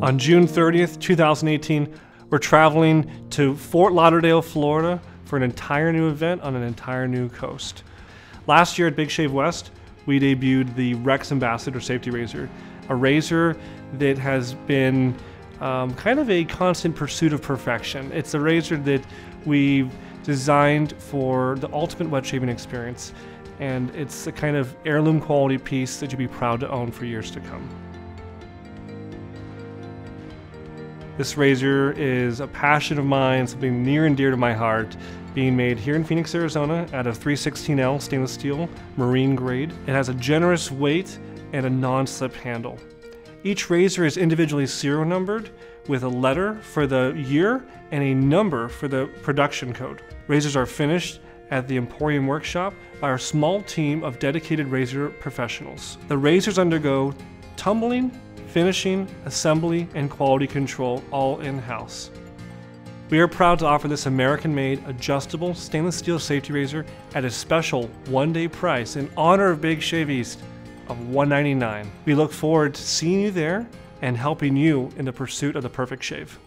On June 30th, 2018, we're traveling to Fort Lauderdale, Florida for an entire new event on an entire new coast. Last year at Big Shave West, we debuted the Rex Ambassador Safety Razor, a razor that has been kind of a constant pursuit of perfection. It's a razor that we've designed for the ultimate wet shaving experience, and it's a kind of heirloom quality piece that you'll be proud to own for years to come. This razor is a passion of mine, something near and dear to my heart, being made here in Phoenix, Arizona at a 316L stainless steel marine grade. It has a generous weight and a non-slip handle. Each razor is individually serial numbered with a letter for the year and a number for the production code. Razors are finished at the Emporium workshop by our small team of dedicated razor professionals. The razors undergo tumbling, finishing, assembly, and quality control all in-house. We are proud to offer this American-made adjustable stainless steel safety razor at a special one-day price in honor of Big Shave East of $199. We look forward to seeing you there and helping you in the pursuit of the perfect shave.